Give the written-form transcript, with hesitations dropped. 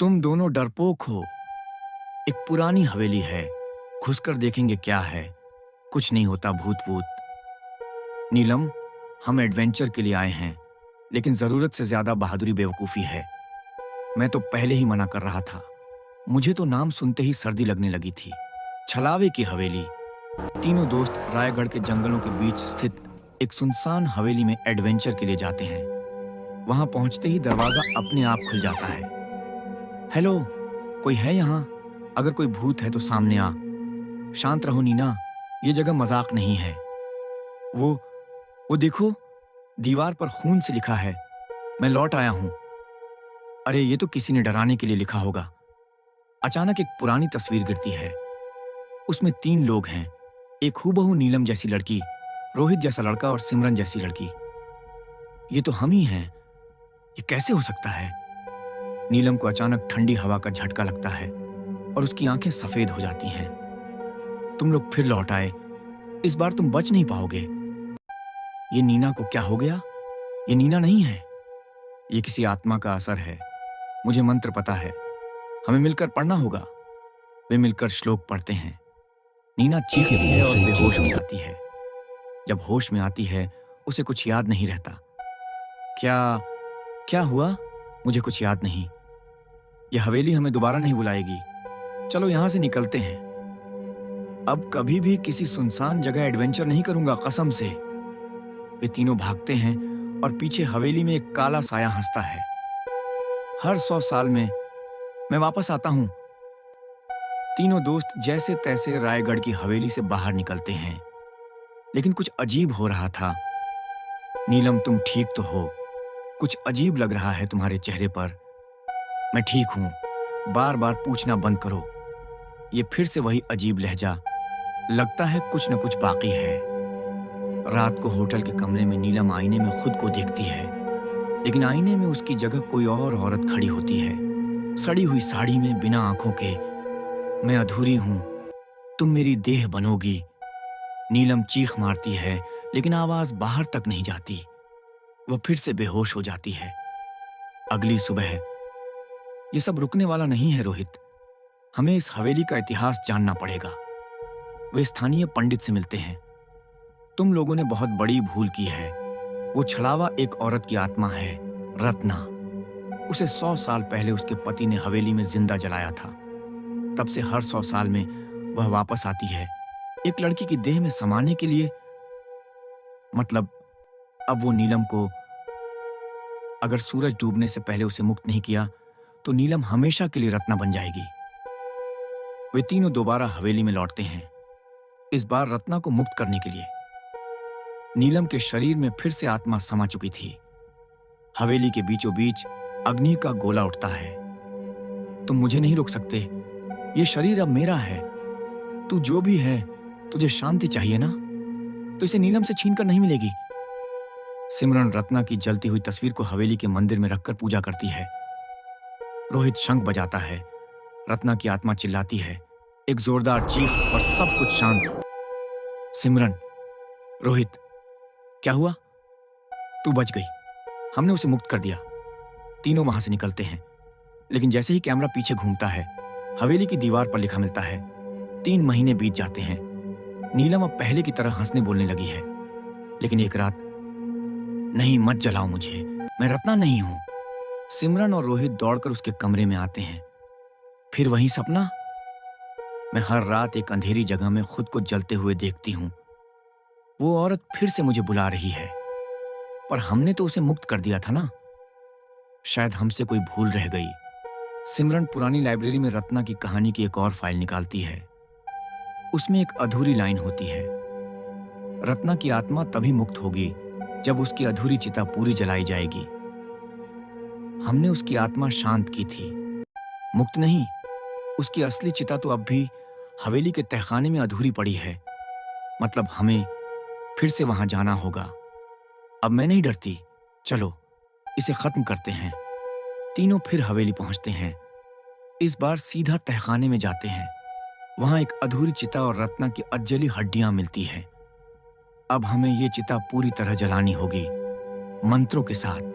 तुम दोनों डरपोक हो। एक पुरानी हवेली है, घुसकर देखेंगे क्या है। कुछ नहीं होता भूत वूत। नीलम, हम एडवेंचर के लिए आए हैं, लेकिन जरूरत से ज्यादा बहादुरी बेवकूफी है। मैं तो पहले ही मना कर रहा था। मुझे तो नाम सुनते ही सर्दी लगने लगी थी। छलावे की हवेली। तीनों दोस्त रायगढ़ के जंगलों के बीच स्थित एक सुनसान हवेली में एडवेंचर के लिए जाते हैं। वहां पहुंचते ही दरवाजा अपने आप खुल जाता है। हेलो, कोई है यहाँ? अगर कोई भूत है तो सामने आ। शांत रहो नीना, ये जगह मजाक नहीं है। वो वो देखो, दीवार पर खून से लिखा है, मैं लौट आया हूं। अरे ये तो किसी ने डराने के लिए लिखा होगा। अचानक एक पुरानी तस्वीर गिरती है। उसमें 3 लोग हैं। एक हूबहू नीलम जैसी लड़की, रोहित जैसा लड़का और सिमरन जैसी लड़की। ये तो हम ही हैं। ये कैसे हो सकता है? नीलम को अचानक ठंडी हवा का झटका लगता है और उसकी आंखें सफेद हो जाती हैं। तुम लोग फिर लौट आए। इस बार तुम बच नहीं पाओगे। ये नीना को क्या हो गया? ये नीना नहीं है। ये किसी आत्मा का असर है। मुझे मंत्र पता है, हमें मिलकर पढ़ना होगा। वे मिलकर श्लोक पढ़ते हैं। नीना चीखती है और बेहोश हो जाती है। जब होश में आती है, उसे कुछ याद नहीं रहता। क्या क्या हुआ? मुझे कुछ याद नहीं। यह हवेली हमें दोबारा नहीं बुलाएगी। चलो यहां से निकलते हैं। अब कभी भी किसी सुनसान जगह एडवेंचर नहीं करूंगा, कसम से। वे तीनों भागते हैं और पीछे हवेली में एक काला साया हंसता है। हर 100 साल में मैं वापस आता हूं। तीनों दोस्त जैसे तैसे रायगढ़ की हवेली से बाहर निकलते हैं, लेकिन कुछ अजीब हो रहा था। नीलम, तुम ठीक तो हो? कुछ अजीब लग रहा है तुम्हारे चेहरे पर। मैं ठीक हूं। बार बार पूछना बंद करो। ये फिर से वही अजीब लहजा। लगता है कुछ न कुछ बाकी है। रात को होटल के कमरे में नीलम आईने में खुद को देखती है, लेकिन आईने में उसकी जगह कोई और औरत खड़ी होती है, सड़ी हुई साड़ी में, बिना आंखों के। मैं अधूरी हूं, तुम मेरी देह बनोगी। नीलम चीख मारती है, लेकिन आवाज बाहर तक नहीं जाती। वह फिर से बेहोश हो जाती है। अगली सुबह। ये सब रुकने वाला नहीं है रोहित। हमें इस हवेली का इतिहास जानना पड़ेगा। वे स्थानीय पंडित से मिलते हैं। तुम लोगों ने बहुत बड़ी भूल की है। वो छलावा एक औरत की आत्मा है, रत्ना। उसे 100 साल पहले उसके पति ने हवेली में जिंदा जलाया था। तब से हर 100 साल में वह वापस आती है, एक लड़की की देह में समाने के लिए। मतलब अब वो नीलम को, अगर सूरज डूबने से पहले उसे मुक्त नहीं किया, तो नीलम हमेशा के लिए रत्ना बन जाएगी। वे तीनों दोबारा हवेली में लौटते हैं, इस बार रत्ना को मुक्त करने के लिए। नीलम के शरीर में फिर से आत्मा समा चुकी थी। हवेली के बीचों बीच अग्नि का गोला उठता है। तुम मुझे नहीं रोक सकते। ये शरीर अब मेरा है। तू जो भी है, तुझे शांति चाहिए ना, तो इसे नीलम से छीन कर नहीं मिलेगी। सिमरन रत्ना की जलती हुई तस्वीर को हवेली के मंदिर में रखकर पूजा करती है। रोहित शंख बजाता है। रत्ना की आत्मा चिल्लाती है, एक जोरदार चीख, और सब कुछ शांत। सिमरन, रोहित, क्या हुआ? तू बच गई। हमने उसे मुक्त कर दिया। तीनों वहां से निकलते हैं, लेकिन जैसे ही कैमरा पीछे घूमता है, हवेली की दीवार पर लिखा मिलता है, 3 महीने बीत जाते हैं। नीलम अब पहले की तरह हंसने बोलने लगी है। लेकिन एक रात, नहीं मत जलाओ मुझे, मैं रत्ना नहीं हूं। सिमरन और रोहित दौड़कर उसके कमरे में आते हैं। फिर वही सपना। मैं हर रात एक अंधेरी जगह में खुद को जलते हुए देखती हूं। वो औरत फिर से मुझे बुला रही है, पर हमने तो उसे मुक्त कर दिया था ना। शायद हमसे कोई भूल रह गई। सिमरन पुरानी लाइब्रेरी में रत्ना की कहानी की एक और फाइल निकालती है। उसमें एक अधूरी लाइन होती है, रत्ना की आत्मा तभी मुक्त होगी जब उसकी अधूरी चिता पूरी जलाई जाएगी। हमने उसकी आत्मा शांत की थी, मुक्त नहीं। उसकी असली चिता तो अब भी हवेली के तहखाने में अधूरी पड़ी है। मतलब हमें फिर से वहां जाना होगा। अब मैं नहीं डरती। चलो इसे खत्म करते हैं। तीनों फिर हवेली पहुंचते हैं। इस बार सीधा तहखाने में जाते हैं। वहां एक अधूरी चिता और रत्ना की अधजली हड्डियां मिलती हैं। अब हमें ये चिता पूरी तरह जलानी होगी, मंत्रों के साथ।